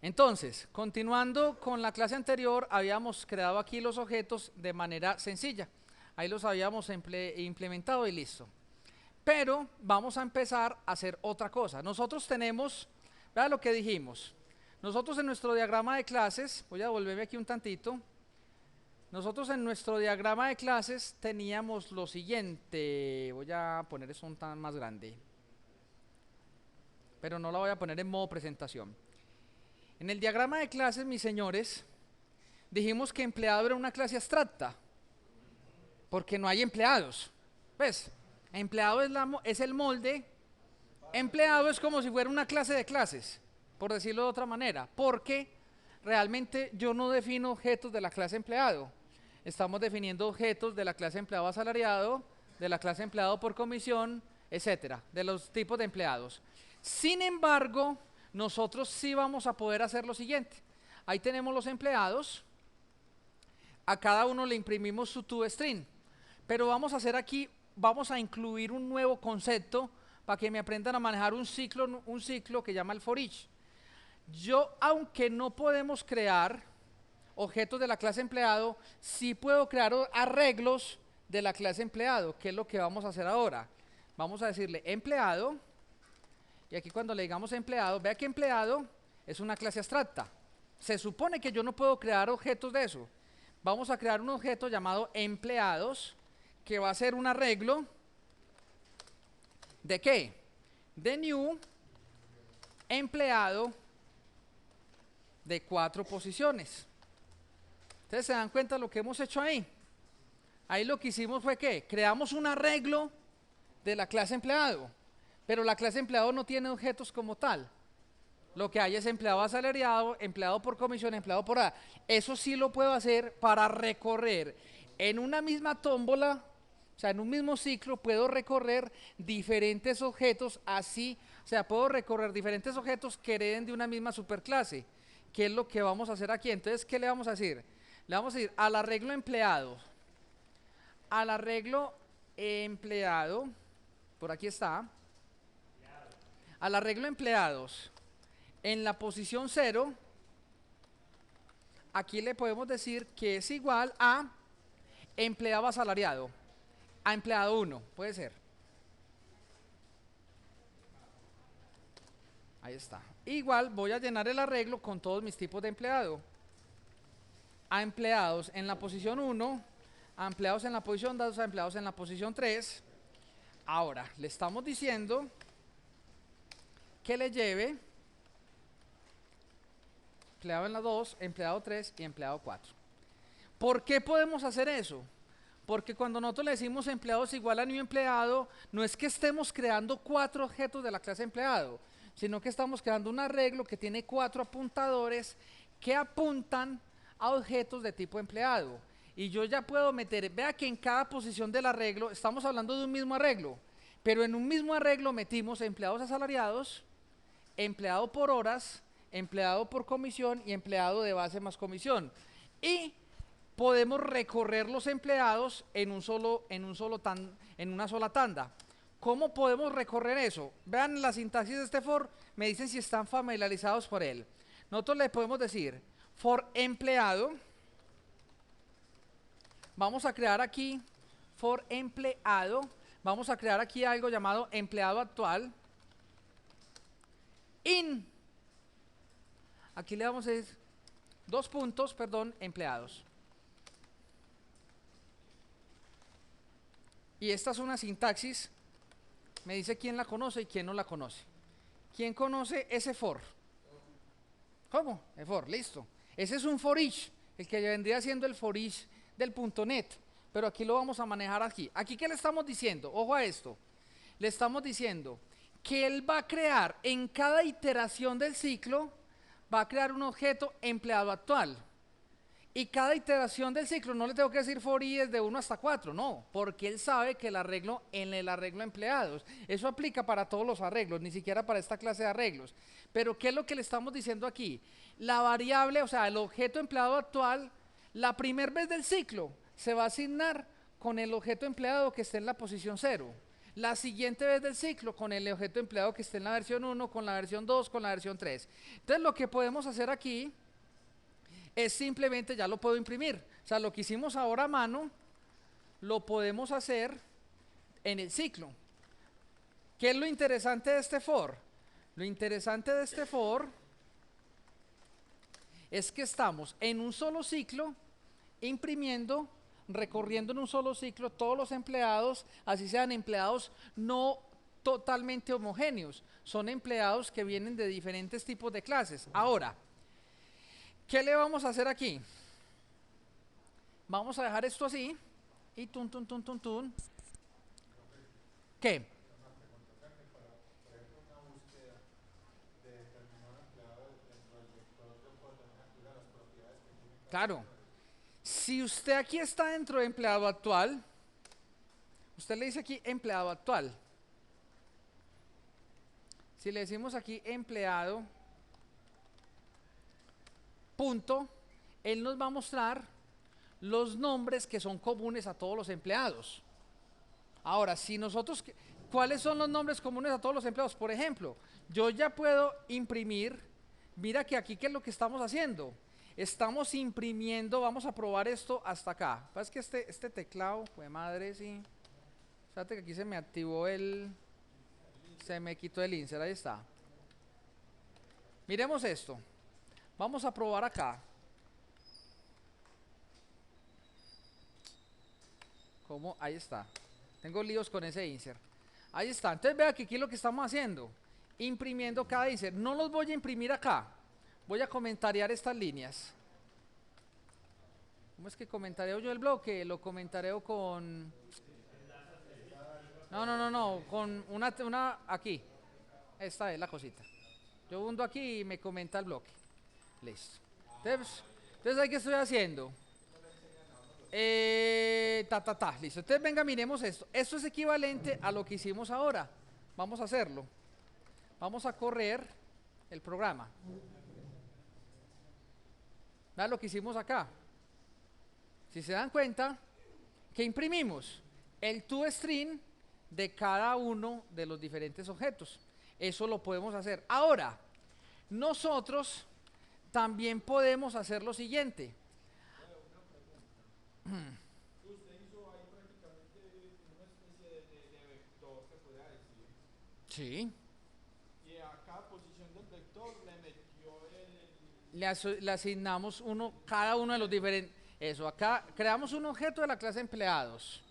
Entonces, continuando con la clase anterior, habíamos creado aquí los objetos de manera sencilla. Ahí los habíamos implementado y listo. Pero vamos a empezar a hacer otra cosa. Nosotros tenemos, vea lo que dijimos. Nosotros en nuestro diagrama de clases, voy a volverme aquí un tantito. Nosotros en nuestro diagrama de clases teníamos lo siguiente. Voy a poner eso un tan más grande. Pero no lo voy a poner en modo presentación. En el diagrama de clases, mis señores, dijimos que empleado era una clase abstracta, porque no hay empleados. Pues, empleado es el molde, empleado es como si fuera una clase de clases, por decirlo de otra manera, porque realmente yo no defino objetos de la clase empleado. Estamos definiendo objetos de la clase empleado asalariado, de la clase empleado por comisión, etcétera, de los tipos de empleados. Sin embargo, nosotros sí vamos a poder hacer lo siguiente. Ahí tenemos los empleados, a cada uno le imprimimos su toString, pero vamos a hacer aquí, vamos a incluir un nuevo concepto para que me aprendan a manejar un ciclo que llama el for each. Yo, aunque no podemos crear objetos de la clase empleado, sí puedo crear arreglos de la clase empleado, que es lo que vamos a hacer ahora. Vamos a decirle empleado. Y aquí cuando le digamos empleado, vea que empleado es una clase abstracta. Se supone que yo no puedo crear objetos de eso. Vamos a crear un objeto llamado empleados, que va a ser un arreglo ¿de qué? De new empleado de 4 posiciones. Ustedes se dan cuenta de lo que hemos hecho ahí. Ahí lo que hicimos fue que creamos un arreglo de la clase empleado. Pero la clase empleado no tiene objetos como tal. Lo que hay es empleado asalariado, empleado por comisión, empleado por hora. Eso sí lo puedo hacer para recorrer en una misma tómbola, o sea, en un mismo ciclo puedo recorrer diferentes objetos así, o sea, puedo recorrer diferentes objetos que hereden de una misma superclase, que es lo que vamos a hacer aquí. Entonces, ¿qué le vamos a decir? Le vamos a decir al arreglo empleado, por aquí está, al arreglo empleados en la posición 0, aquí le podemos decir que es igual a empleado asalariado, a empleado 1, puede ser. Ahí está. Igual voy a llenar el arreglo con todos mis tipos de empleado. A empleados en la posición 1, a empleados en la posición 2, a empleados en la posición 3. Ahora, le estamos diciendo que le lleve empleado en la 2, empleado 3 y empleado 4. ¿Por qué podemos hacer eso? Porque cuando nosotros le decimos empleados igual a new empleado, no es que estemos creando 4 objetos de la clase empleado, sino que estamos creando un arreglo que tiene 4 apuntadores que apuntan a objetos de tipo empleado. Y yo ya puedo meter, vea que en cada posición del arreglo, estamos hablando de un mismo arreglo, pero en un mismo arreglo metimos empleados asalariados, empleado por horas, empleado por comisión y empleado de base más comisión. Y podemos recorrer los empleados en una sola tanda. ¿Cómo podemos recorrer eso? Vean la sintaxis de este for, me dicen si están familiarizados por él. Nosotros le podemos decir for empleado, vamos a crear aquí for empleado, vamos a crear aquí algo llamado empleado actual, in, aquí le vamos a decir empleados. Y esta es una sintaxis, me dice quién la conoce y quién no la conoce. ¿Quién conoce ese for? ¿Cómo? El for, listo. Ese es un for each, el que vendría siendo el for each del .NET, pero aquí lo vamos a manejar aquí. ¿Aquí qué le estamos diciendo? Ojo a esto. Le estamos diciendo que él va a crear en cada iteración del ciclo, va a crear un objeto empleado actual. Y cada iteración del ciclo, no le tengo que decir for i desde 1 hasta 4, no, porque él sabe que en el arreglo empleados, eso aplica para todos los arreglos, ni siquiera para esta clase de arreglos. Pero ¿qué es lo que le estamos diciendo aquí? La variable, o sea, el objeto empleado actual, la primera vez del ciclo, se va a asignar con el objeto empleado que esté en la posición 0. La siguiente vez del ciclo con el objeto empleado que esté en la versión 1, con la versión 2, con la versión 3. Entonces lo que podemos hacer aquí es simplemente, ya lo puedo imprimir. O sea, lo que hicimos ahora a mano, lo podemos hacer en el ciclo. ¿Qué es lo interesante de este for? Lo interesante de este for es que estamos en un solo ciclo imprimiendo, recorriendo en un solo ciclo todos los empleados, así sean empleados no totalmente homogéneos, son empleados que vienen de diferentes tipos de clases. Ahora, ¿qué le vamos a hacer aquí? Vamos a dejar esto así y tun, tun, tun, tun, tun. ¿Qué? Claro, si usted aquí está dentro de empleado actual, usted le dice aquí empleado actual. Si le decimos aquí empleado, punto, él nos va a mostrar los nombres que son comunes a todos los empleados. Ahora, si nosotros, ¿cuáles son los nombres comunes a todos los empleados? Por ejemplo, yo ya puedo imprimir, mira que aquí, ¿qué es lo que estamos haciendo? Estamos imprimiendo, vamos a probar esto hasta acá. Es que este teclado, pues madre, sí. Fíjate que aquí se me activó se me quitó el insert, ahí está. Miremos esto. Vamos a probar acá. ¿Cómo? Ahí está. Tengo líos con ese insert. Ahí está. Entonces vea que aquí lo que estamos haciendo, imprimiendo cada insert. No los voy a imprimir acá. Voy a comentariar estas líneas. ¿Cómo es que comentareo yo el bloque? Lo comentareo con... No, con una aquí. Esta es la cosita. Yo hundo aquí y me comenta el bloque. Listo. Entonces ¿ahí qué estoy haciendo? Listo. Entonces venga, miremos esto. Esto es equivalente a lo que hicimos ahora. Vamos a hacerlo. Vamos a correr el programa. Vean lo que hicimos acá. Si se dan cuenta, que imprimimos el toString de cada uno de los diferentes objetos. Eso lo podemos hacer. Ahora, nosotros también podemos hacer lo siguiente. Usted hizo ahí prácticamente una especie de vector, se podría decir. Sí. Y a cada posición del vector le metió Le asignamos cada uno de los diferentes. Eso, acá creamos un objeto de la clase empleados.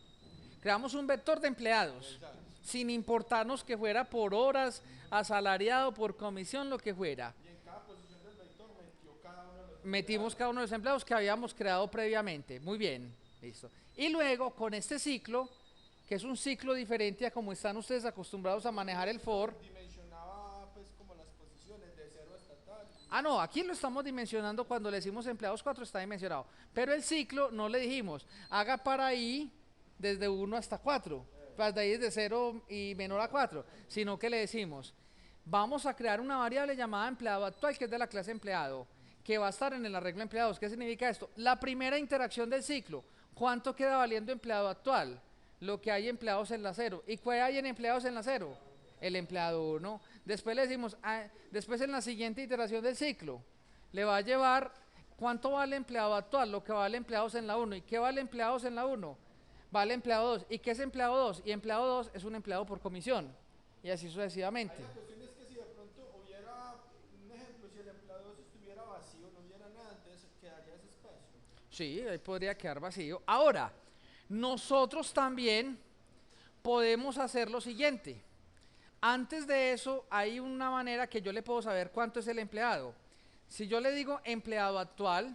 Creamos un vector de empleados. Sin importarnos que fuera por horas, asalariado, por comisión, lo que fuera. Y en cada posición del vector metió cada uno de los Metimos cada uno de los empleados que habíamos creado previamente. Muy bien, listo. Y luego con este ciclo, que es un ciclo diferente a como están ustedes acostumbrados a manejar el for. Dimensionaba pues como las posiciones de 0 hasta tal. Ah, no, aquí lo estamos dimensionando cuando le decimos empleados 4 está dimensionado. Pero el ciclo no le dijimos, haga para ahí desde 1 hasta 4. Pues de ahí desde 0 y menor a 4. Sino que le decimos, vamos a crear una variable llamada empleado actual, que es de la clase empleado, que va a estar en el arreglo empleados. ¿Qué significa esto? La primera interacción del ciclo. ¿Cuánto queda valiendo empleado actual? Lo que hay empleados en la 0. ¿Y cuál hay en empleados en la 0? El empleado 1. Después le decimos, después en la siguiente iteración del ciclo, le va a llevar cuánto vale empleado actual, lo que vale empleados en la 1. ¿Y qué vale empleados en la 1? Vale empleado 2. ¿Y qué es empleado 2? Y empleado 2 es un empleado por comisión. Y así sucesivamente. Ahí la cuestión es que si de pronto hubiera, un ejemplo, si el empleado estuviera vacío, no hubiera nada, entonces quedaría ese espacio. Sí, ahí podría quedar vacío. Ahora, nosotros también podemos hacer lo siguiente. Antes de eso, hay una manera que yo le puedo saber cuánto es el empleado. Si yo le digo empleado actual,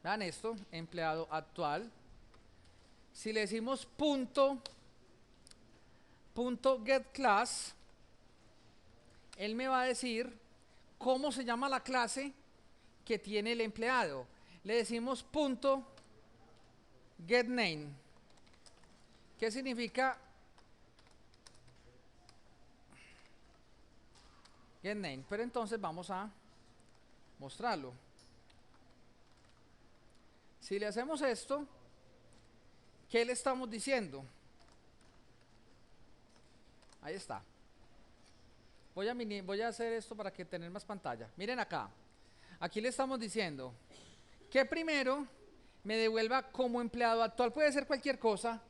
vean esto, empleado actual. Si le decimos punto getClass, él me va a decir cómo se llama la clase que tiene el empleado. Le decimos punto getName. ¿Qué significa getName? Pero entonces vamos a mostrarlo. Si le hacemos esto, ¿qué le estamos diciendo? Ahí está. Voy a hacer esto para que tener más pantalla. Miren acá. Aquí le estamos diciendo que primero me devuelva como empleado actual. Puede ser cualquier cosa.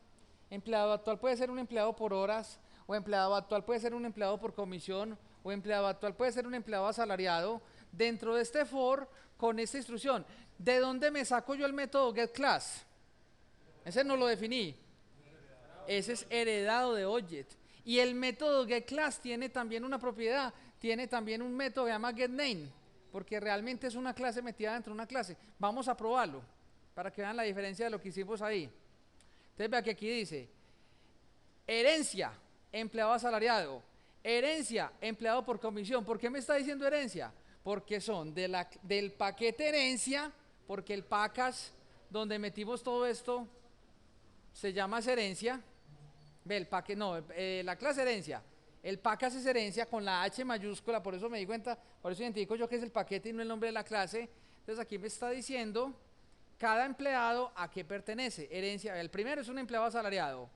Empleado actual puede ser un empleado por horas, o empleado actual puede ser un empleado por comisión, o empleado actual puede ser un empleado asalariado. Dentro de este for, con esta instrucción, ¿de dónde me saco yo el método getClass? Ese no lo definí. Ese es heredado de Object. Y el método getClass tiene también una propiedad, tiene también un método que se llama getName, porque realmente es una clase metida dentro de una clase. Vamos a probarlo, para que vean la diferencia de lo que hicimos ahí. Entonces vea que aquí dice, herencia, empleado asalariado, herencia, empleado por comisión. ¿Por qué me está diciendo herencia? Porque son del paquete herencia, porque el package donde metimos todo esto se llama herencia. Ve, el paquete, no, la clase herencia. El package es herencia con la H mayúscula, por eso me di cuenta, por eso identifico yo que es el paquete y no el nombre de la clase. Entonces aquí me está diciendo cada empleado a qué pertenece. Herencia, el primero es un empleado asalariado,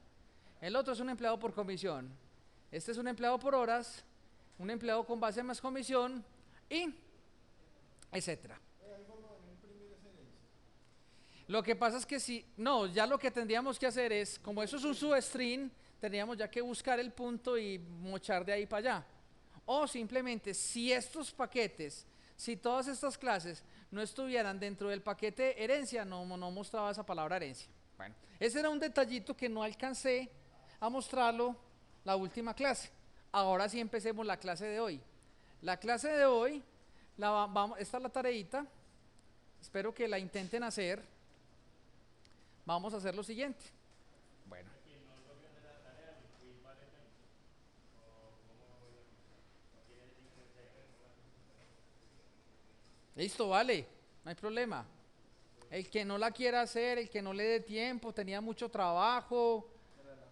el otro es un empleado por comisión, este es un empleado por horas, un empleado con base más comisión y etcétera. Lo que pasa es que si, no, ya lo que tendríamos que hacer es, como eso es un substring, tendríamos ya que buscar el punto y mochar de ahí para allá. O simplemente, si estos paquetes, si todas estas clases no estuvieran dentro del paquete herencia, no mostraba esa palabra herencia. Bueno, ese era un detallito que no alcancé a mostrarlo la última clase. Ahora sí empecemos la clase de hoy. La clase de hoy, esta es la tareita, espero que la intenten hacer. Vamos a hacer lo siguiente. Bueno. Listo, vale, no hay problema. El que no la quiera hacer, el que no le dé tiempo, tenía mucho trabajo,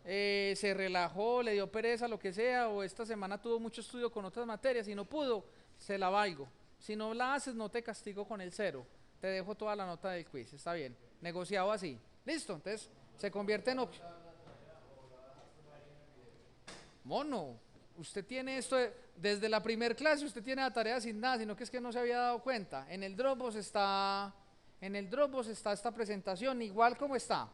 se relajó, le dio pereza, lo que sea, o esta semana tuvo mucho estudio con otras materias y no pudo, se la valgo. Si no la haces, no te castigo con el 0. Te dejo toda la nota del quiz, está bien. Negociado así. Listo, entonces se convierte en opción. Mono, usted tiene esto desde la primer clase, usted tiene la tarea sin nada, sino que es que no se había dado cuenta. En el Dropbox está esta presentación, igual como está.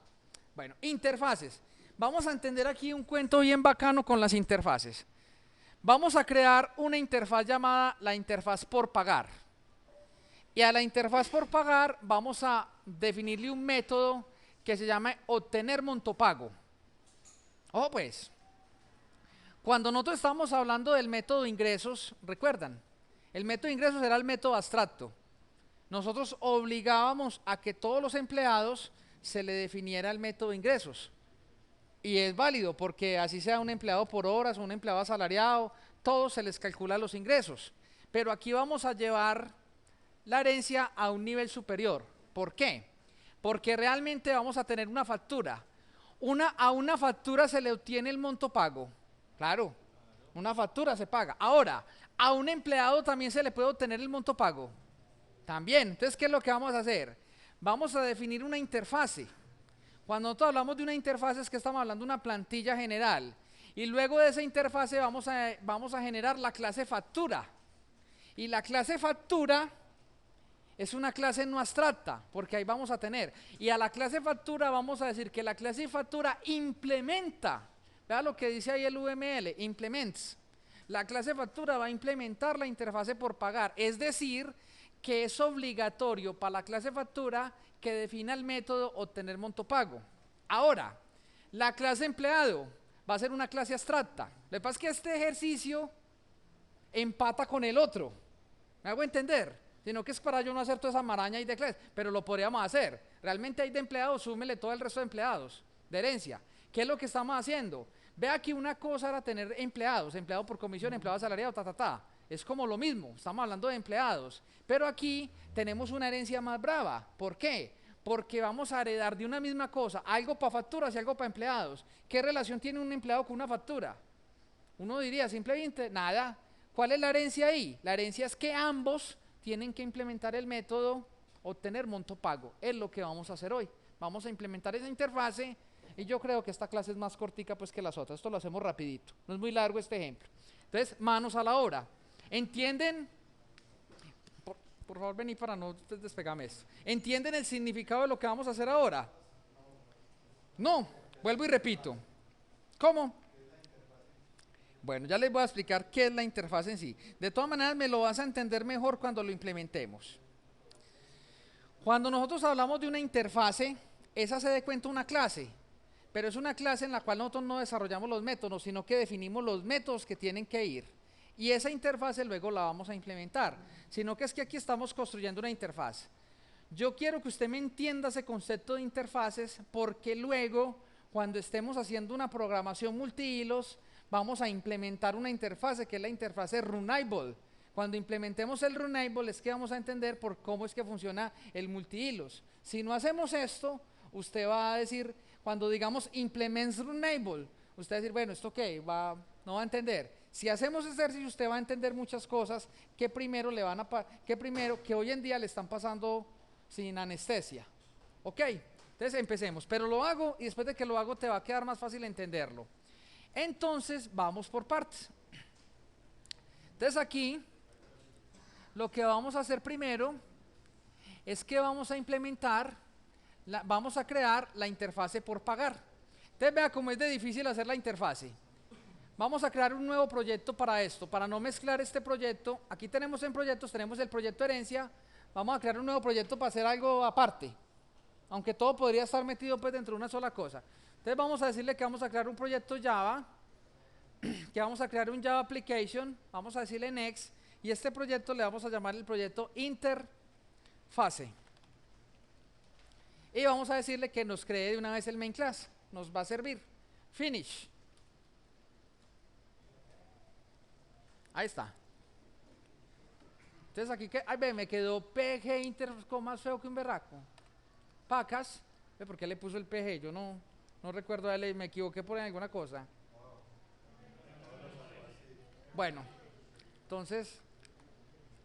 Bueno, interfaces. Vamos a entender aquí un cuento bien bacano con las interfaces. Vamos a crear una interfaz llamada la interfaz por pagar. Y a la interfaz por pagar vamos a definirle un método que se llama obtener monto pago. Ojo pues, cuando nosotros estamos hablando del método de ingresos, recuerdan, el método de ingresos era el método abstracto. Nosotros obligábamos a que todos los empleados se le definiera el método de ingresos. Y es válido porque así sea un empleado por horas o un empleado asalariado, todos se les calcula los ingresos. Pero aquí vamos a llevar la herencia a un nivel superior. ¿Por qué? Porque realmente vamos a tener una factura. A una factura se le obtiene el monto pago. Claro, una factura se paga. Ahora, a un empleado también se le puede obtener el monto pago. También. Entonces, ¿qué es lo que vamos a hacer? Vamos a definir una interfase. Cuando nosotros hablamos de una interfase es que estamos hablando de una plantilla general. Y luego de esa interfase vamos a generar la clase factura. Y la clase factura es una clase no abstracta, porque ahí vamos a tener. Y a la clase factura vamos a decir que la clase factura implementa. Vea lo que dice ahí el UML, implements. La clase factura va a implementar la interfase por pagar. Es decir, que es obligatorio para la clase factura que defina el método obtener monto pago. Ahora, la clase empleado va a ser una clase abstracta. Lo que pasa es que este ejercicio empata con el otro. ¿Me hago entender? Sino que es para yo no hacer toda esa maraña y de clases, pero lo podríamos hacer. Realmente hay de empleados, súmele todo el resto de empleados, de herencia. ¿Qué es lo que estamos haciendo? Ve aquí, una cosa era tener empleados, empleado por comisión, empleado asalariado, Es como lo mismo, estamos hablando de empleados. Pero aquí tenemos una herencia más brava. ¿Por qué? Porque vamos a heredar de una misma cosa, algo para facturas y algo para empleados. ¿Qué relación tiene un empleado con una factura? Uno diría simplemente, nada. ¿Cuál es la herencia ahí? La herencia es que ambos tienen que implementar el método obtener monto pago. Es lo que vamos a hacer hoy. Vamos a implementar esa interfase Y yo creo que esta clase es más cortica pues que las otras. Esto lo hacemos rapidito. No es muy largo este ejemplo. Entonces, manos a la obra. ¿Entienden? Por favor, vení para no despegarme esto. ¿Entienden el significado de lo que vamos a hacer ahora? No. Vuelvo y repito. ¿Cómo? Bueno, ya les voy a explicar qué es la interfaz en sí. De todas maneras, me lo vas a entender mejor cuando lo implementemos. Cuando nosotros hablamos de una interfase, esa se dé cuenta una clase, pero es una clase en la cual nosotros no desarrollamos los métodos, sino que definimos los métodos que tienen que ir. Y esa interfase luego la vamos a implementar, sino que es que aquí estamos construyendo una interfaz. Yo quiero que usted me entienda ese concepto de interfaces, porque luego, cuando estemos haciendo una programación multihilos, vamos a implementar una interfase que es la interfase Runable. Cuando implementemos el Runable es que vamos a entender por cómo es que funciona el multihilos. Si no hacemos esto, usted va a decir, cuando digamos implements Runable, usted va a decir, bueno, ¿esto qué? No va a entender. Si hacemos ese ejercicio, usted va a entender muchas cosas que primero que hoy en día le están pasando sin anestesia. ¿Ok? Entonces empecemos, pero lo hago y después de que lo hago te va a quedar más fácil entenderlo. Entonces vamos por partes. Entonces aquí lo que vamos a hacer primero es que vamos a implementar, vamos a crear la interfase por pagar. Entonces vea cómo es de difícil hacer la interfase. Vamos a crear un nuevo proyecto para esto, para no mezclar este proyecto. Aquí tenemos en proyectos, tenemos el proyecto herencia. Vamos a crear un nuevo proyecto para hacer algo aparte, aunque todo podría estar metido pues dentro de una sola cosa. Entonces vamos a decirle que vamos a crear un proyecto Java, que vamos a crear un Java Application, vamos a decirle Next, y este proyecto le vamos a llamar el proyecto Interfase. Y vamos a decirle que nos cree de una vez el main class, nos va a servir. Finish. Ahí está. Entonces aquí, ay, ve, me quedó PG Inter más feo que un berraco. Pacas, ¿por qué le puso el PG? Yo no recuerdo, me equivoqué por alguna cosa. Bueno, entonces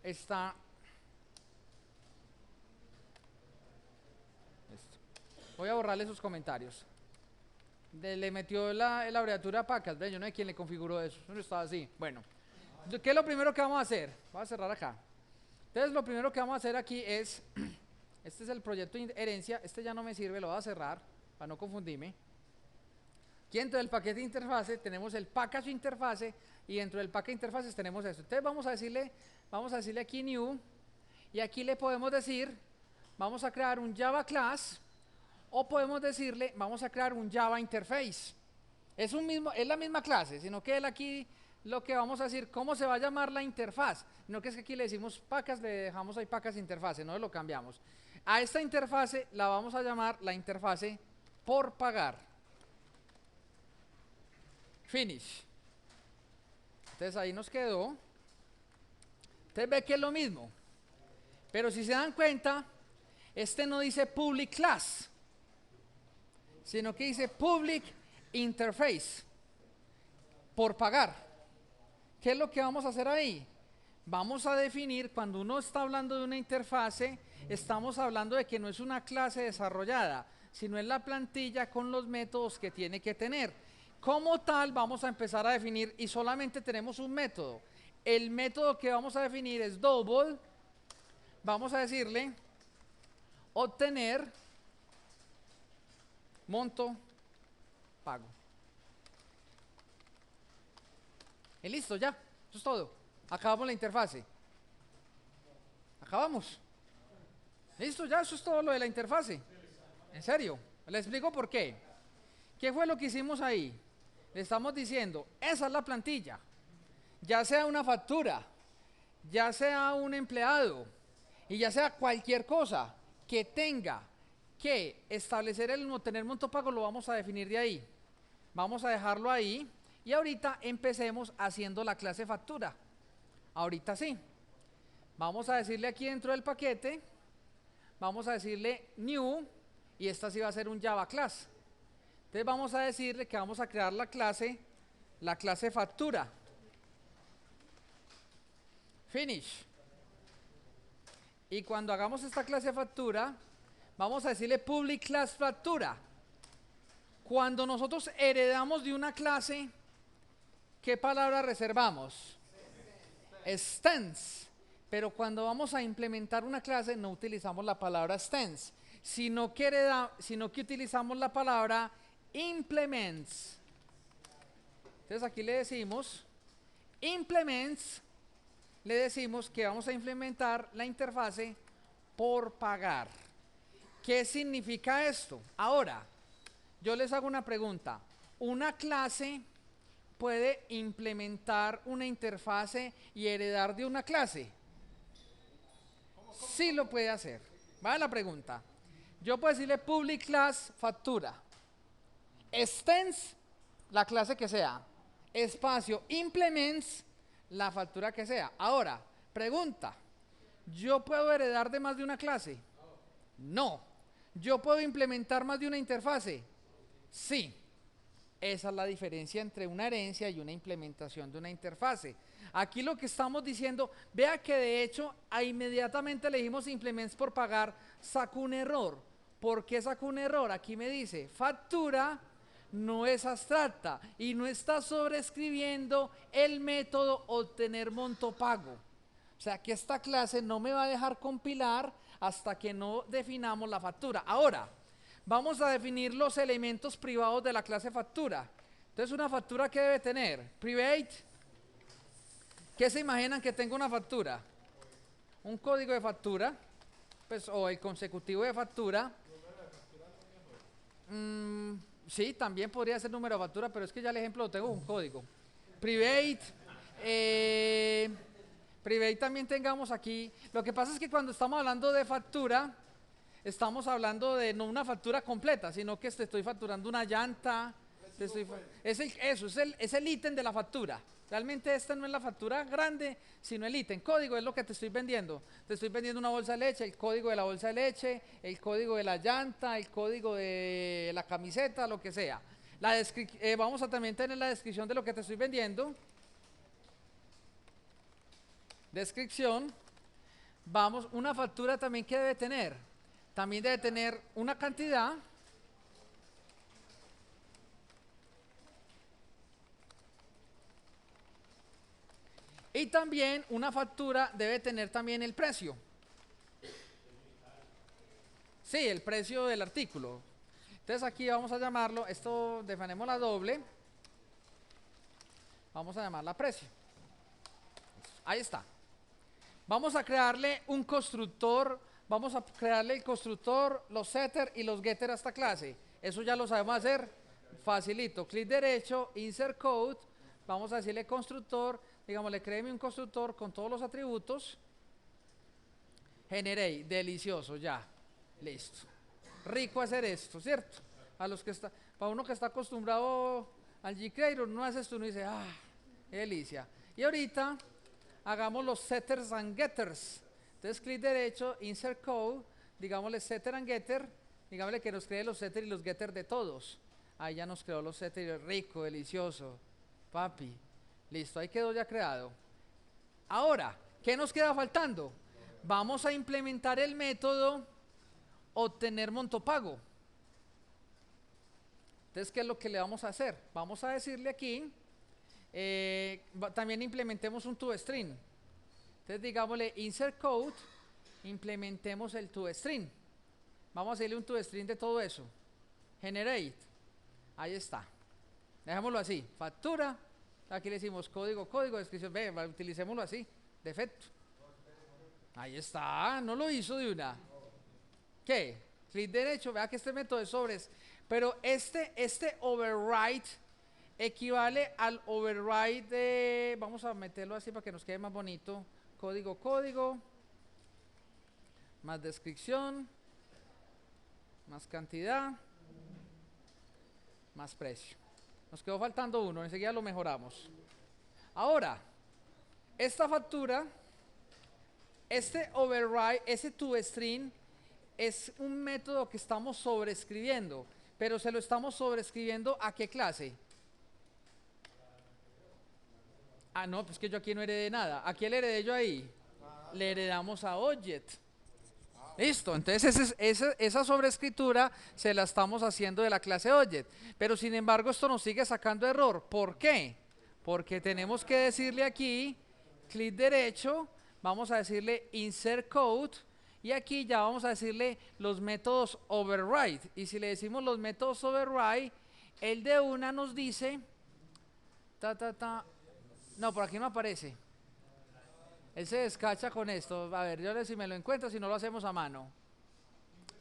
está esto. Voy a borrarle sus comentarios. Le metió la abreviatura a Pacas, yo no sé quién le configuró eso, no estaba así. Bueno, ¿qué es lo primero que vamos a hacer? Voy a cerrar acá. Entonces lo primero que vamos a hacer aquí es, este es el proyecto herencia, este ya no me sirve, lo voy a cerrar para no confundirme. Aquí dentro del paquete interfase tenemos el package interfase y dentro del paquete interfaces tenemos esto. Entonces vamos a decirle aquí new y aquí le podemos decir, vamos a crear un Java class o podemos decirle, vamos a crear un Java interface. Es la misma clase, sino que él aquí lo que vamos a decir, cómo se va a llamar la interfaz. No que es que aquí le decimos pacas, le dejamos ahí pacas interfase, no lo cambiamos. A esta interfase la vamos a llamar la interfase por pagar. Finish. Entonces ahí nos quedó. Entonces ve que es lo mismo. Pero si se dan cuenta, este no dice public class, sino que dice public interface. Por pagar. ¿Qué es lo que vamos a hacer ahí? Vamos a definir, cuando uno está hablando de una interfase, estamos hablando de que no es una clase desarrollada, sino es la plantilla con los métodos que tiene que tener. Como tal, vamos a empezar a definir y solamente tenemos un método. El método que vamos a definir es double. Vamos a decirle obtener monto pago. Y listo, ya, eso es todo. Acabamos la interfase. Acabamos. Listo, ya, eso es todo lo de la interfase. En serio, le explico por qué. ¿Qué fue lo que hicimos ahí? Le estamos diciendo, esa es la plantilla. Ya sea una factura, ya sea un empleado, y ya sea cualquier cosa que tenga que establecer el obtener monto pago, lo vamos a definir de ahí. Vamos a dejarlo ahí. Y ahorita empecemos haciendo la clase factura. Ahorita sí. Vamos a decirle aquí dentro del paquete, vamos a decirle new, y esta sí va a ser un Java class. Entonces vamos a decirle que vamos a crear la clase factura. Finish. Y cuando hagamos esta clase factura, vamos a decirle public class factura. Cuando nosotros heredamos de una clase, ¿qué palabra reservamos? Extends. Pero cuando vamos a implementar una clase no utilizamos la palabra extends, sino que utilizamos la palabra implements. Entonces aquí le decimos implements, le decimos que vamos a implementar la interfase por pagar. ¿Qué significa esto? Ahora, yo les hago una pregunta. ¿Una clase puede implementar una interfase y heredar de una clase? Sí lo puede hacer. Va la pregunta. Yo puedo decirle public class factura. Extends, la clase que sea. Espacio, implements, la factura que sea. Ahora, pregunta. ¿Yo puedo heredar de más de una clase? No. ¿Yo puedo implementar más de una interfase? Sí. Esa es la diferencia entre una herencia y una implementación de una interfase. Aquí lo que estamos diciendo, vea que de hecho inmediatamente le dijimos implements por pagar, sacó un error. ¿Por qué sacó un error? Aquí me dice, factura no es abstracta y no está sobreescribiendo el método obtener monto pago. O sea que esta clase no me va a dejar compilar hasta que no definamos la factura. Ahora, vamos a definir los elementos privados de la clase factura. Entonces, una factura que debe tener private. ¿Qué se imaginan que tenga una factura? Un código de factura, pues, o el consecutivo de factura. Sí, también podría ser número de factura, pero es que ya el ejemplo lo tengo un código. Private. Private también tengamos aquí. Lo que pasa es que cuando estamos hablando de factura, estamos hablando de no una factura completa, sino que te estoy facturando una llanta. Es el ítem de la factura. Realmente esta no es la factura grande, sino el ítem. Código es lo que te estoy vendiendo. Te estoy vendiendo una bolsa de leche, el código de la bolsa de leche, el código de la llanta, el código de la camiseta, lo que sea. Vamos a también tener la descripción de lo que te estoy vendiendo. Descripción. Vamos, una factura también que debe tener. También debe tener una cantidad. Y también una factura debe tener también el precio. Sí, el precio del artículo. Entonces aquí vamos a llamarlo, esto definimos la doble. Vamos a llamarla precio. Ahí está. Vamos a crearle un constructor. Vamos a crearle el constructor, los setter y los getter a esta clase. Eso ya lo sabemos hacer facilito. Clic derecho, insert code. Vamos a decirle constructor. Digámosle, créeme un constructor con todos los atributos. Generé, delicioso, ya. Listo. Rico hacer esto, ¿cierto? Para uno que está acostumbrado al G-Creator, no hace esto, uno dice, qué delicia. Y ahorita hagamos los setters and getters. Entonces, clic derecho, insert code, digámosle setter and getter, digámosle que nos cree los setters y los getters de todos. Ahí ya nos creó los setters, rico, delicioso, papi. Listo, ahí quedó ya creado. Ahora, ¿qué nos queda faltando? Vamos a implementar el método obtener monto pago. Entonces, ¿qué es lo que le vamos a hacer? Vamos a decirle aquí, también implementemos un toString. Entonces, digámosle insert code, implementemos el toString. Vamos a hacerle un toString de todo eso. Generate. Ahí está. Dejémoslo así. Factura. Aquí le decimos código, descripción. Ve, utilicémoslo así. Defecto. Ahí está. No lo hizo de una. ¿Qué? Clic derecho. Vea que este método de sobres. Pero este override equivale al override de. Vamos a meterlo así para que nos quede más bonito. Código. Más descripción. Más cantidad. Más precio. Nos quedó faltando uno, enseguida lo mejoramos. Ahora, esta factura, este override, ese toString, es un método que estamos sobreescribiendo, pero se lo estamos sobreescribiendo ¿a qué clase? No, pues que yo aquí no heredé nada. ¿A quién le heredé yo ahí? Le heredamos a Object. Listo, entonces esa sobreescritura se la estamos haciendo de la clase Object. Pero sin embargo esto nos sigue sacando error. ¿Por qué? Porque tenemos que decirle aquí, clic derecho, vamos a decirle insert code y aquí ya vamos a decirle los métodos override. Y si le decimos los métodos override, el de una nos dice, no, por aquí no aparece. Él se descacha con esto. A ver, yo le si me lo encuentro, si no lo hacemos a mano.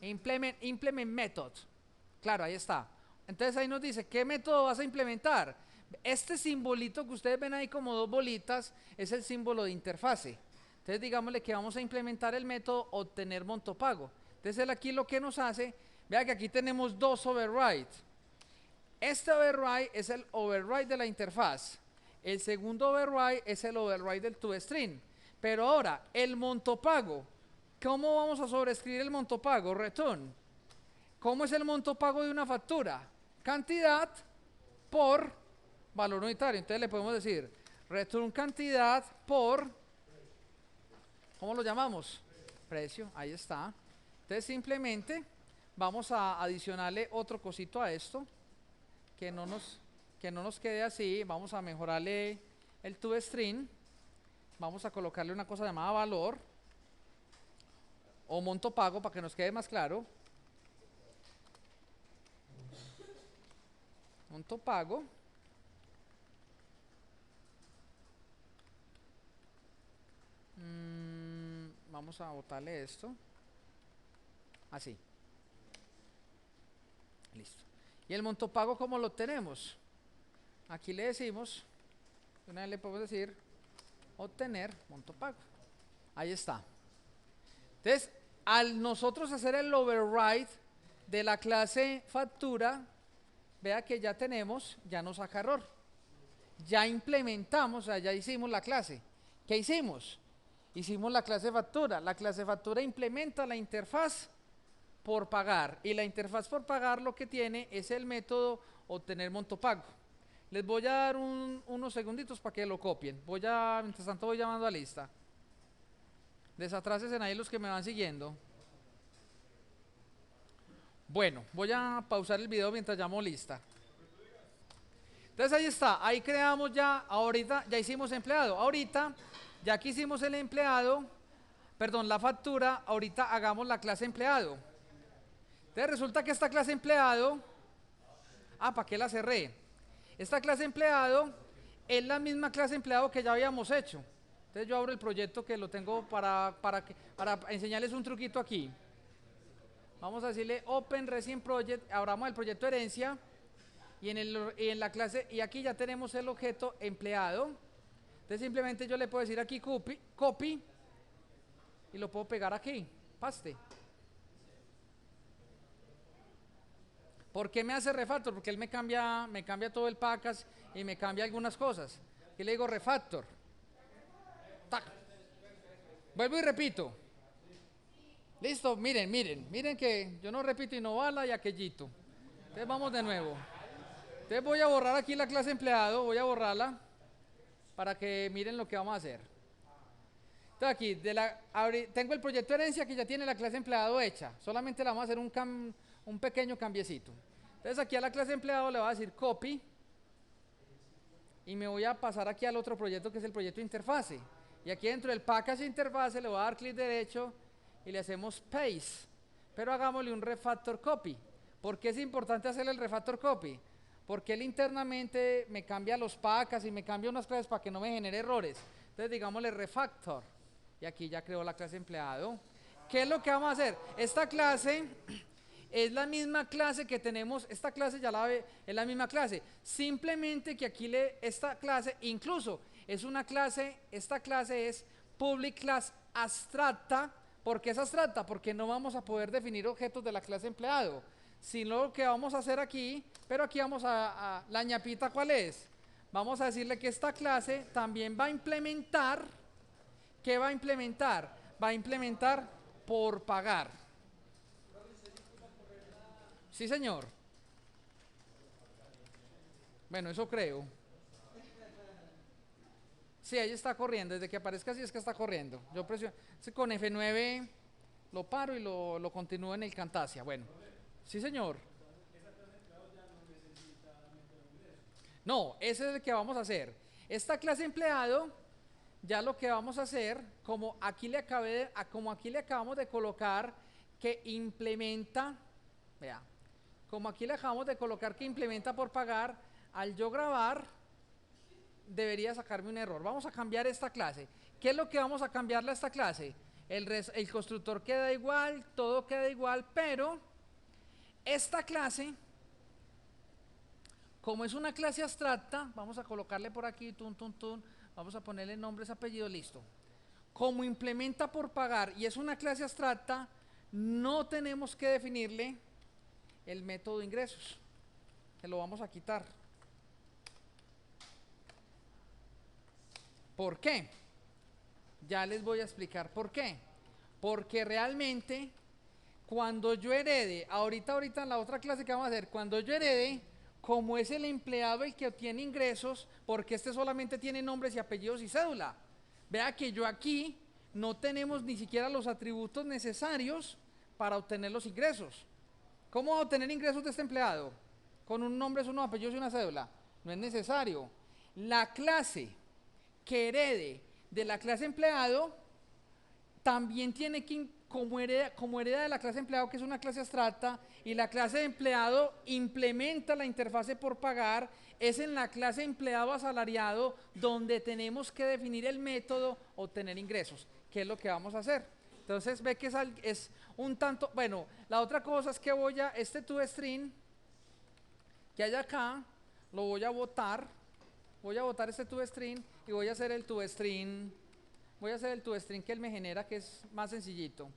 Implement method. Claro, ahí está. Entonces ahí nos dice, ¿qué método vas a implementar? Este simbolito que ustedes ven ahí como dos bolitas es el símbolo de interfase. Entonces digámosle que vamos a implementar el método obtener monto pago. Entonces él aquí lo que nos hace, vea que aquí tenemos dos overrides. Este override es el override de la interfaz. El segundo override es el override del toString. Pero ahora, el monto pago. ¿Cómo vamos a sobreescribir el monto pago? Return. ¿Cómo es el monto pago de una factura? Cantidad por valor unitario. Entonces le podemos decir return cantidad por, ¿cómo lo llamamos? Precio, ahí está. Entonces simplemente vamos a adicionarle otro cosito a esto, que no nos quede así. Vamos a mejorarle el toString. Vamos a colocarle una cosa llamada valor o monto pago para que nos quede más claro. Monto pago. Vamos a botarle esto. Así. Listo. ¿Y el monto pago cómo lo tenemos? Aquí le decimos, una vez le podemos decir obtener monto pago. Ahí está. Entonces, al nosotros hacer el override de la clase factura, vea que ya tenemos, ya nos saca error. Ya implementamos, o sea, ya hicimos la clase. ¿Qué hicimos? Hicimos la clase factura. La clase factura implementa la interfaz por pagar. Y la interfaz por pagar lo que tiene es el método obtener monto pago. Les voy a dar unos segunditos para que lo copien. Mientras tanto voy llamando a lista. Desatrásense ahí los que me van siguiendo. Bueno, voy a pausar el video mientras llamo lista. Entonces ahí está, ahí creamos ya, ahorita ya hicimos empleado. Ahorita, ya que hicimos el empleado, perdón, la factura, ahorita hagamos la clase empleado. Entonces resulta que esta clase empleado, ¿para qué la cerré? Esta clase empleado es la misma clase empleado que ya habíamos hecho. Entonces yo abro el proyecto que lo tengo para enseñarles un truquito aquí. Vamos a decirle Open Resin Project, abramos el proyecto herencia y en la clase, y aquí ya tenemos el objeto empleado. Entonces simplemente yo le puedo decir aquí copy y lo puedo pegar aquí, paste. ¿Por qué me hace refactor? Porque él me cambia todo el package y me cambia algunas cosas. Aquí le digo refactor. ¡Tac! Vuelvo y repito. Listo, miren que yo no repito y no bala y aquellito. Entonces vamos de nuevo. Entonces voy a borrar aquí la clase empleado, voy a borrarla para que miren lo que vamos a hacer. Entonces aquí, tengo el proyecto herencia que ya tiene la clase empleado hecha. Solamente le vamos a hacer un pequeño cambiecito. Entonces aquí a la clase empleado le voy a decir copy y me voy a pasar aquí al otro proyecto que es el proyecto interfase. Y aquí dentro del package interfase le voy a dar clic derecho y le hacemos paste. Pero hagámosle un refactor copy. ¿Por qué es importante hacerle el refactor copy? Porque él internamente me cambia los packages y me cambia unas clases para que no me genere errores. Entonces digámosle refactor. Y aquí ya creó la clase empleado. ¿Qué es lo que vamos a hacer? Esta clase es la misma clase que tenemos, esta clase ya la ve, es la misma clase. Simplemente que aquí esta clase, incluso es una clase, esta clase es public class abstracta. ¿Por qué es abstracta? Porque no vamos a poder definir objetos de la clase empleado. Sino lo que vamos a hacer aquí, pero aquí vamos la ñapita, ¿cuál es? Vamos a decirle que esta clase también va a implementar, ¿qué va a implementar? Va a implementar por pagar. Sí, señor. Bueno, eso creo. Sí, ahí está corriendo, desde que aparezca así es que está corriendo. Yo presiono, con F9 lo paro y lo continúo en el Camtasia. Bueno, sí señor. No, ese es el que vamos a hacer. Esta clase empleado, ya lo que vamos a hacer, como aquí le acabamos de colocar que implementa, vea, como aquí le acabamos de colocar que implementa por pagar, al yo grabar, debería sacarme un error. Vamos a cambiar esta clase. ¿Qué es lo que vamos a cambiarle a esta clase? El constructor queda igual, todo queda igual, pero esta clase, como es una clase abstracta, vamos a colocarle por aquí, vamos a ponerle nombres, apellidos, listo. Como implementa por pagar y es una clase abstracta, no tenemos que definirle el método de ingresos, que lo vamos a quitar. ¿Por qué? Ya les voy a explicar por qué. Porque realmente, cuando yo herede, ahorita en la otra clase que vamos a hacer, cuando yo herede, como es el empleado el que obtiene ingresos, porque este solamente tiene nombres y apellidos y cédula. Vea que yo aquí no tenemos ni siquiera los atributos necesarios para obtener los ingresos. ¿Cómo obtener ingresos de este empleado? Con un nombre, unos apellidos y una cédula. No es necesario. La clase que herede de la clase empleado también tiene que, como hereda de la clase empleado, que es una clase abstracta, y la clase de empleado implementa la interfase por pagar, es en la clase empleado asalariado donde tenemos que definir el método obtener ingresos, que es lo que vamos a hacer. Entonces ve que es un tanto, bueno, la otra cosa es que este toString que hay acá, lo voy a botar este toString y voy a hacer el toString que él me genera, que es más sencillito.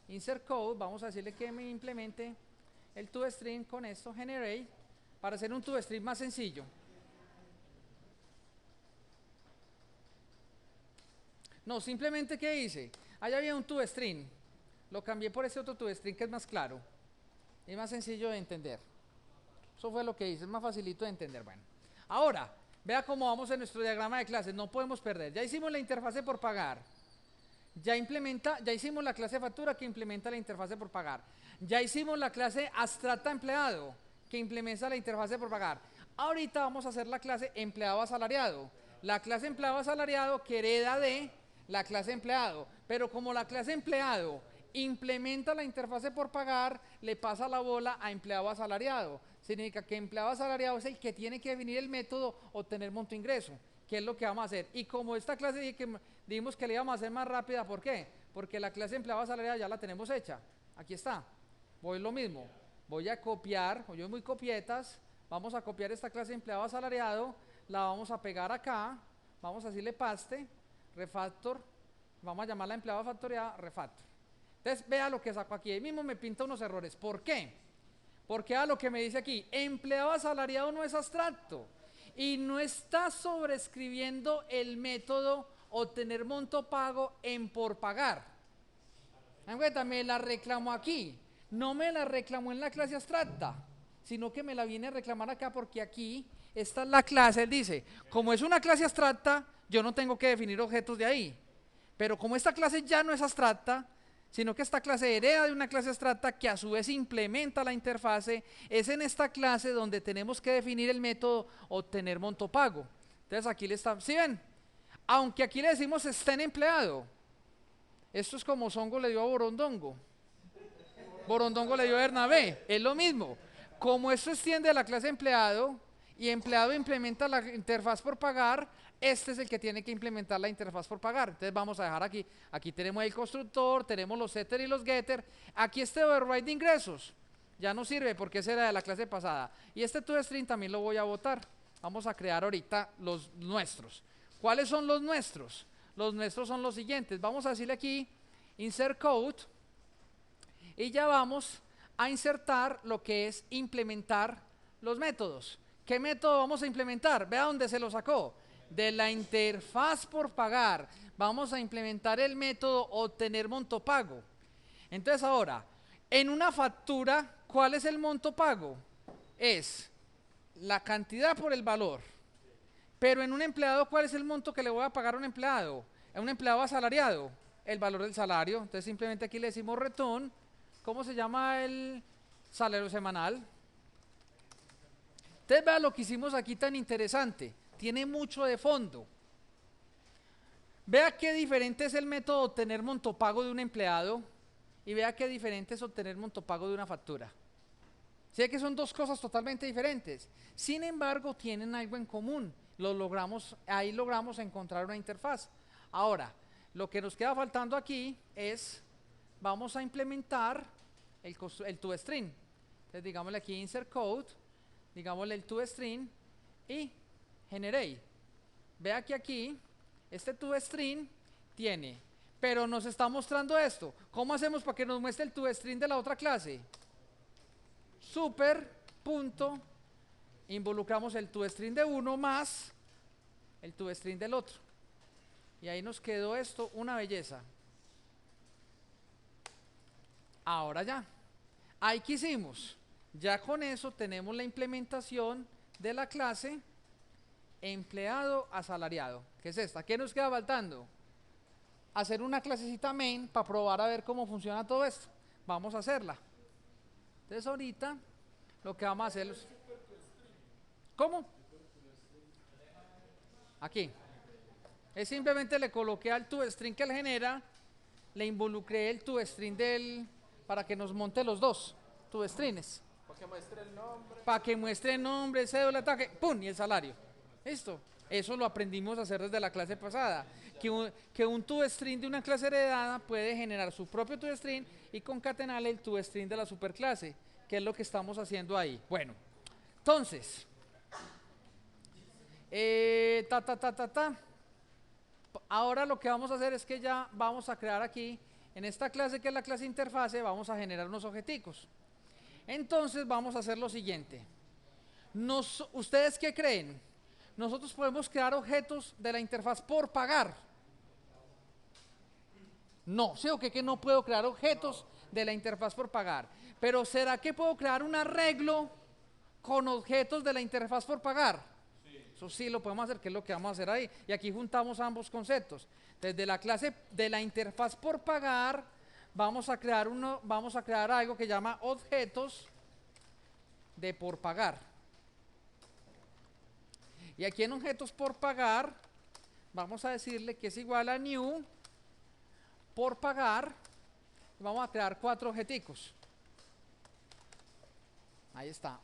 Insert code, vamos a decirle que me implemente el toString con esto, generate, para hacer un toString más sencillo. No, simplemente ¿qué hice? Allá había un toString, lo cambié por este otro toString que es más claro y más sencillo de entender. Eso fue lo que hice, es más facilito de entender. Bueno, ahora, vea cómo vamos en nuestro diagrama de clases, no podemos perder. Ya hicimos la interfase por pagar. Ya hicimos la clase de factura que implementa la interfase por pagar. Ya hicimos la clase abstracta empleado que implementa la interfase por pagar. Ahorita vamos a hacer la clase empleado asalariado. La clase empleado asalariado que hereda de la clase empleado. Pero como la clase empleado implementa la interfase por pagar, le pasa la bola a empleado asalariado. Significa que empleado asalariado es el que tiene que definir el método obtener monto ingreso, que es lo que vamos a hacer. Y como esta clase dijimos que le íbamos a hacer más rápida, ¿por qué? Porque la clase de empleado asalariado ya la tenemos hecha. Aquí está. Voy lo mismo. Voy a copiar, yo muy copietas, vamos a copiar esta clase de empleado asalariado, la vamos a pegar acá, vamos a decirle paste, refactor, vamos a llamarla empleado factoriada, refactor. Entonces vea lo que saco aquí, ahí mismo me pinta unos errores. ¿Por qué? Porque a lo que me dice aquí, empleado asalariado no es abstracto y no está sobrescribiendo el método obtener monto pago en por pagar. Me la reclamó aquí, no me la reclamó en la clase abstracta, sino que me la viene a reclamar acá porque aquí, esta es la clase, él dice, como es una clase abstracta, yo no tengo que definir objetos de ahí, pero como esta clase ya no es abstracta, sino que esta clase hereda de una clase abstracta que a su vez implementa la interfase, es en esta clase donde tenemos que definir el método obtener monto pago. Entonces aquí le está, ¿sí ven? Aunque aquí le decimos está en empleado, esto es como Songo le dio a Borondongo, Borondongo le dio a Bernabé, es lo mismo. Como esto extiende a la clase empleado y empleado implementa la interfaz por pagar, este es el que tiene que implementar la interfaz por pagar. Entonces vamos a dejar aquí tenemos el constructor, tenemos los setter y los getter, aquí este override de ingresos, ya no sirve porque ese era de la clase pasada. Y este toString también lo voy a botar, vamos a crear ahorita los nuestros. ¿Cuáles son los nuestros? Los nuestros son los siguientes, vamos a decirle aquí, insert code, y ya vamos a insertar lo que es implementar los métodos. ¿Qué método vamos a implementar? Vea dónde se lo sacó. De la interfaz por pagar. Vamos a implementar el método obtener monto pago. Entonces ahora, en una factura, ¿cuál es el monto pago? Es la cantidad por el valor. Pero en un empleado, ¿cuál es el monto que le voy a pagar a un empleado? A un empleado asalariado. el valor del salario. Entonces simplemente aquí le decimos return. ¿Cómo se llama el salario semanal? Entonces vea lo que hicimos aquí tan interesante. Tiene mucho de fondo. Vea qué diferente es el método de obtener montopago de un empleado y vea qué diferente es obtener montopago de una factura. Sé que son dos cosas totalmente diferentes. Sin embargo, tienen algo en común. Ahí logramos encontrar una interfaz. Ahora, lo que nos queda faltando aquí es, vamos a implementar el toString. Entonces digámosle aquí insert code, digámosle el toString y generate. Vea que aquí, este toString tiene, pero nos está mostrando esto. ¿Cómo hacemos para que nos muestre el toString de la otra clase? Super, punto, involucramos el toString de uno más el toString del otro. Y ahí nos quedó esto, una belleza. Ahora ya, ahí que hicimos. Ya con eso tenemos la implementación de la clase empleado asalariado, que es esta. ¿Qué nos queda faltando? Hacer una clasecita main para probar a ver cómo funciona todo esto. Vamos a hacerla. Entonces ahorita lo que vamos a hacer es... ¿Cómo? Aquí. Es simplemente le coloqué al toString que él genera, le involucré el toString para que nos monte los dos tostrings. Para que muestre el nombre. Para que muestre el nombre, cédula, ataque, ¡pum! Y el salario. ¿Listo? Eso lo aprendimos a hacer desde la clase pasada. Que un toString de una clase heredada puede generar su propio toString y concatenarle el toString de la superclase, que es lo que estamos haciendo ahí. Bueno, entonces, ahora lo que vamos a hacer es que ya vamos a crear aquí, en esta clase que es la clase interfase, vamos a generar unos objeticos. Entonces vamos a hacer lo siguiente. ¿Ustedes qué creen? Nosotros podemos crear objetos de la interfaz por pagar. No, ¿sí o qué? Que no puedo crear objetos de la interfaz por pagar. Pero ¿será que puedo crear un arreglo con objetos de la interfaz por pagar? Eso sí lo podemos hacer, que es lo que vamos a hacer ahí. Y aquí juntamos ambos conceptos. Desde la clase de la interfaz por pagar, vamos a crear algo que llama objetos de por pagar. Y aquí en objetos por pagar, vamos a decirle que es igual a new por pagar. Vamos a crear 4 objeticos. Ahí está.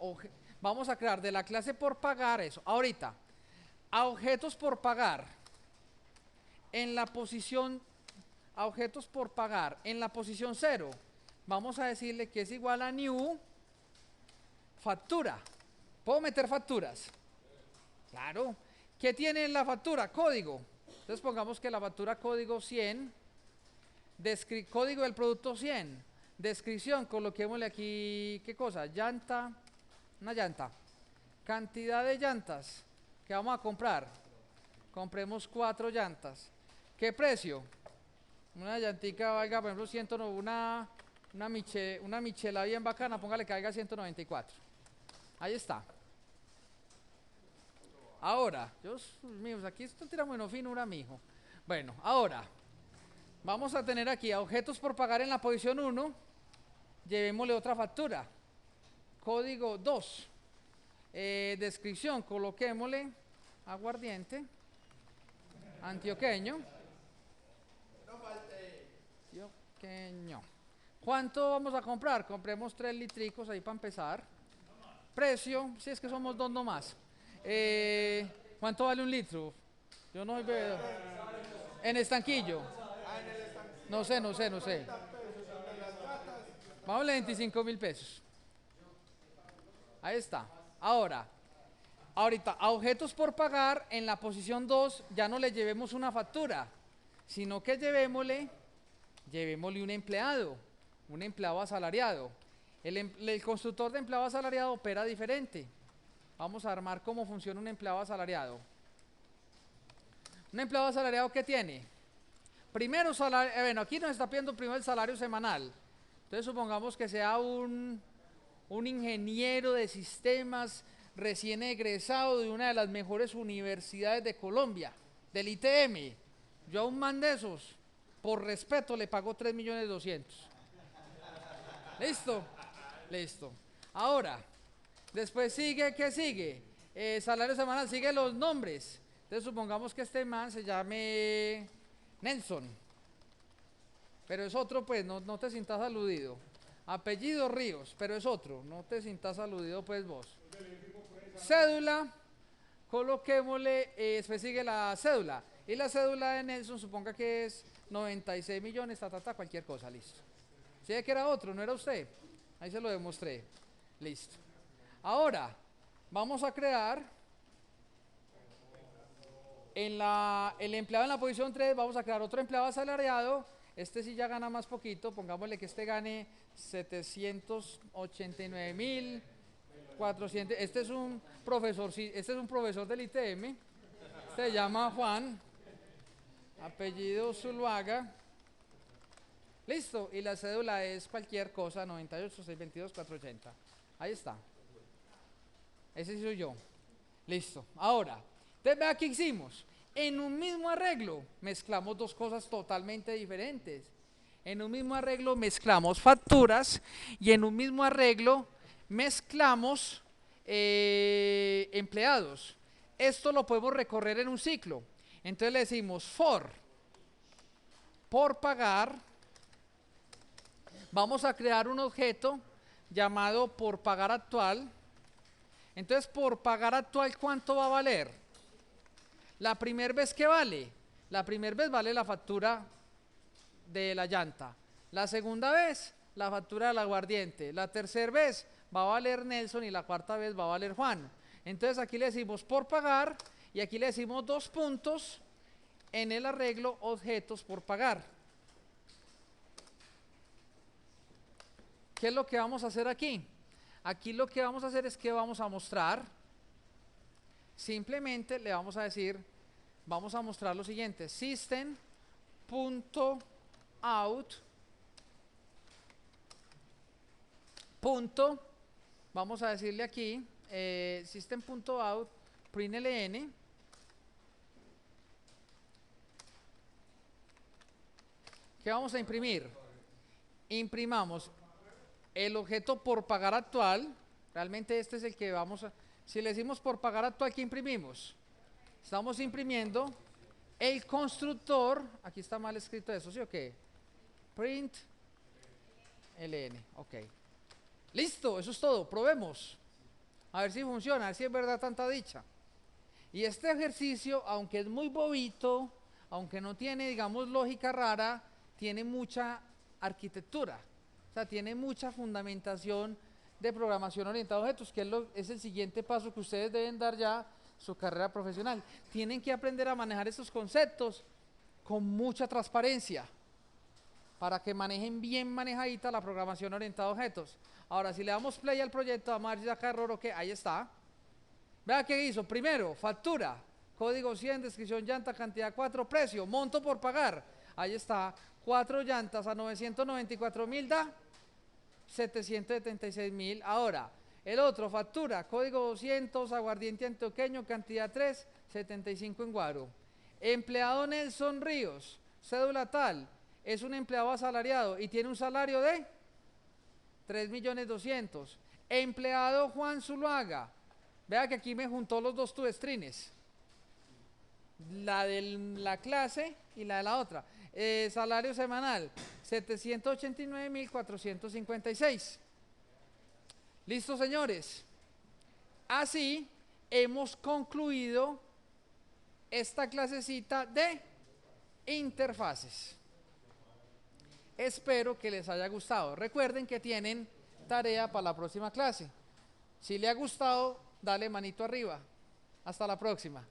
Vamos a crear de la clase por pagar eso. Ahorita, a objetos por pagar, en la posición, a objetos por pagar, en la posición 0, vamos a decirle que es igual a new factura. ¿Puedo meter facturas? Claro. ¿Qué tiene en la factura? Código. Entonces pongamos que la factura código 100, código del producto 100, descripción, coloquémosle aquí, ¿qué cosa? Llanta, una llanta. Cantidad de llantas que vamos a comprar. Compremos 4 llantas. ¿Qué precio? Una llantica valga, por ejemplo, una Michelin bien bacana, póngale que valga 194. Ahí está. Ahora, Dios mío, aquí esto tira bueno fino, ahora mijo. Bueno, ahora, vamos a tener aquí a objetos por pagar en la posición 1, llevémosle otra factura. Código 2. Descripción, coloquémosle aguardiente antioqueño. Antioqueño. ¿Cuánto vamos a comprar? Compremos 3 litricos ahí para empezar. Precio, si es que somos 2 nomás. ¿Cuánto vale un litro? Yo no soy bebedor. En estanquillo. No sé. Vamos a 25.000 pesos. Ahí está. Ahorita, a objetos por pagar, en la posición 2, ya no le llevemos una factura, sino que llevémosle un empleado asalariado. El constructor de empleado asalariado opera diferente. Vamos a armar cómo funciona un empleado asalariado. Un empleado asalariado, ¿qué tiene? Primero, bueno, aquí nos está pidiendo primero el salario semanal. Entonces supongamos que sea un ingeniero de sistemas recién egresado de una de las mejores universidades de Colombia, del ITM. Yo a un man de esos, por respeto le pago 3.200.000. ¿Listo? Listo. Ahora, después sigue, ¿qué sigue? Salario semanal, sigue los nombres. Entonces supongamos que este man se llame Nelson. Pero es otro, pues, no te sientas aludido. Apellido Ríos, pero es otro, no te sientas aludido, pues vos. Cédula, coloquémosle, después sigue la cédula. Y la cédula de Nelson, suponga que es 96 millones, cualquier cosa, listo. Si ve que era otro, no era usted. Ahí se lo demostré. Listo. Ahora, vamos a crear el empleado en la posición 3, vamos a crear otro empleado asalariado. Este sí ya gana más poquito, pongámosle que este gane 789.400. Este es un profesor, sí, este es un profesor del ITM. Este se llama Juan, apellido Zuluaga. Listo, y la cédula es cualquier cosa, 98-622-480. Ahí está. Ese sí soy yo. Listo. Ahora, entonces vea qué hicimos. En un mismo arreglo mezclamos dos cosas totalmente diferentes. En un mismo arreglo mezclamos facturas y en un mismo arreglo mezclamos empleados. Esto lo podemos recorrer en un ciclo. Entonces le decimos por pagar. Vamos a crear un objeto llamado por pagar actual. Entonces, por pagar actual, ¿cuánto va a valer? La primera vez que vale. La primera vez vale la factura de la llanta. La segunda vez, la factura del aguardiente. La tercera vez va a valer Nelson y la cuarta vez va a valer Juan. Entonces, aquí le decimos por pagar y aquí le decimos 2 puntos en el arreglo objetos por pagar. ¿Qué es lo que vamos a hacer aquí? Aquí lo que vamos a hacer es que vamos a mostrar, simplemente le vamos a decir, vamos a mostrar lo siguiente, system.out vamos a decirle aquí, system.out println, ¿qué vamos a imprimir? Imprimamos el objeto por pagar actual, realmente este es el que vamos a, si le decimos por pagar actual, ¿qué imprimimos? Estamos imprimiendo el constructor, aquí está mal escrito eso, ¿sí o qué? Print ln, ok. Listo, eso es todo, probemos. A ver si funciona, a ver si es verdad tanta dicha. Y este ejercicio, aunque es muy bobito, aunque no tiene, digamos, lógica rara, tiene mucha arquitectura. O sea, tiene mucha fundamentación de programación orientada a objetos, que es el siguiente paso que ustedes deben dar ya su carrera profesional. Tienen que aprender a manejar estos conceptos con mucha transparencia para que manejen bien manejadita la programación orientada a objetos. Ahora, si le damos play al proyecto, vamos a ver si acá error o qué, ahí está. Vea qué hizo. Primero, factura, código 100, descripción llanta, cantidad 4, precio, monto por pagar. Ahí está, 4 llantas a 994.000 da 776.000. Ahora, el otro, factura, código 200, aguardiente antioqueño, cantidad 3, 75 en Guaro. Empleado Nelson Ríos, cédula tal, es un empleado asalariado y tiene un salario de 3.200.000. Empleado Juan Zuluaga, vea que aquí me juntó los dos tuestrines, la de la clase y la de la otra. Salario semanal 789.456. Listo, señores. Así hemos concluido esta clasecita de interfaces. Espero que les haya gustado. Recuerden que tienen tarea para la próxima clase. Si le ha gustado, dale manito arriba. Hasta la próxima.